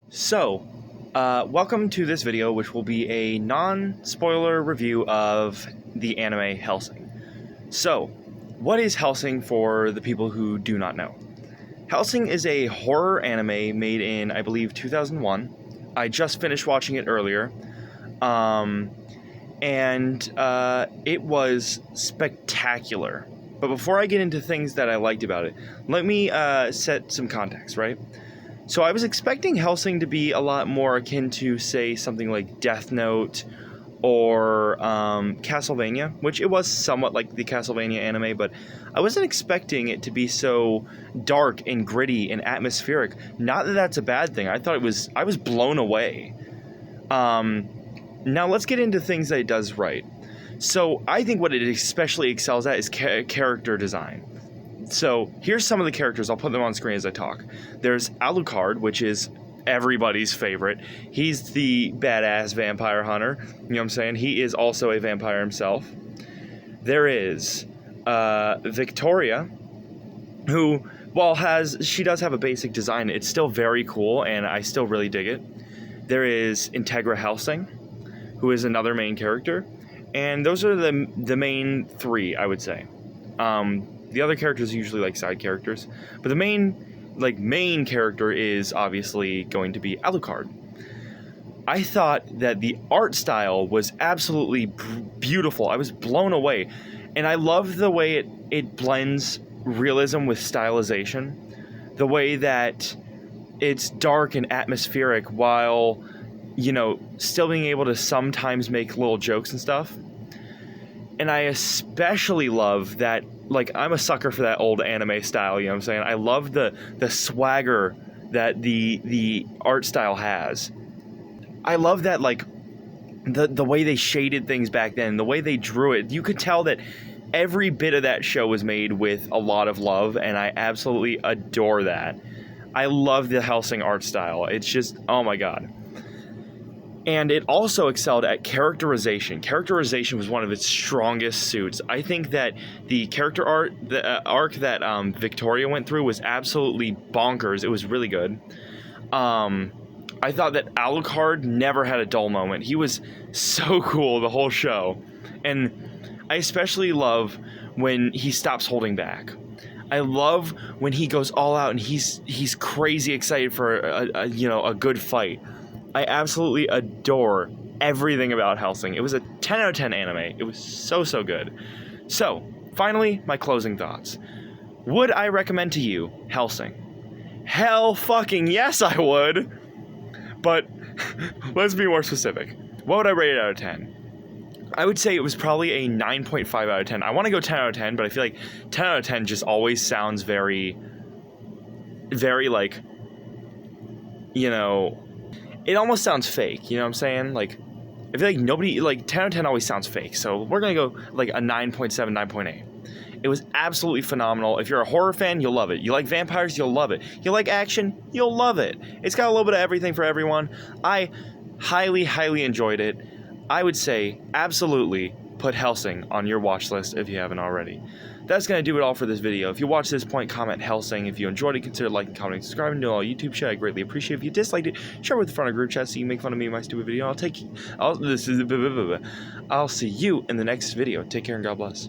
Welcome to this video, which will be a non-spoiler review of the anime Hellsing. So, what is Hellsing for the people who do not know? Hellsing is a horror anime made in, I believe, 2001. I just finished watching it earlier. It was spectacular. But before I get into things that I liked about it, let me set some context, right? So I was expecting Hellsing to be a lot more akin to, say, something like Death Note or Castlevania, which it was somewhat like the Castlevania anime, but I wasn't expecting it to be so dark and gritty and atmospheric. Not that that's a bad thing. I was blown away. Now let's get into things that it does right. So I think what it especially excels at is character design. So here's some of the characters. I'll put them on screen as I talk. There's Alucard, which is everybody's favorite. He's the badass vampire hunter. You know what I'm saying? He is also a vampire himself. There is Victoria, who, while she does have a basic design, it's still very cool, and I still really dig it. There is Integra Hellsing, who is another main character. And those are the main three, I would say. The other characters are usually like side characters, but the main character is obviously going to be Alucard. I thought that the art style was absolutely beautiful. I was blown away, and I love the way it blends realism with stylization. The way that it's dark and atmospheric while, you know, still being able to sometimes make little jokes and stuff. And I especially love that, like, I'm a sucker for that old anime style, you know what I'm saying? I love the swagger that the art style has. I love that, like, the way they shaded things back then, the way they drew it. You could tell that every bit of that show was made with a lot of love, and I absolutely adore that. I love the Hellsing art style. It's just, oh my god. And it also excelled at characterization. Characterization was one of its strongest suits. I think that the character arc that Victoria went through was absolutely bonkers. It was really good. I thought that Alucard never had a dull moment. He was so cool the whole show. And I especially love when he stops holding back. I love when he goes all out and he's crazy excited for a good fight. I absolutely adore everything about Hellsing. It was a 10 out of 10 anime. It was so good. So, finally, my closing thoughts. Would I recommend to you Hellsing? Hell fucking yes, I would! But, let's be more specific. What would I rate it out of 10? I would say it was probably a 9.5 out of 10. I want to go 10 out of 10, but I feel like 10 out of 10 just always sounds very, like, you know, it almost sounds fake, you know what I'm saying? Like, I feel like 10 out of 10 always sounds fake, so we're gonna go, like, a 9.7, 9.8. It was absolutely phenomenal. If you're a horror fan, you'll love it. You like vampires, you'll love it. You like action, you'll love it. It's got a little bit of everything for everyone. I highly enjoyed it. I would say, absolutely, put Hellsing on your watch list if you haven't already. That's going to do it all for this video. If you watched this point, comment Hellsing. If you enjoyed it, consider liking, commenting, subscribing to all YouTube shit. I greatly appreciate it. If you disliked it, share it with the front of group chat so you can make fun of me and my stupid video. I'll see you in the next video. Take care and God bless.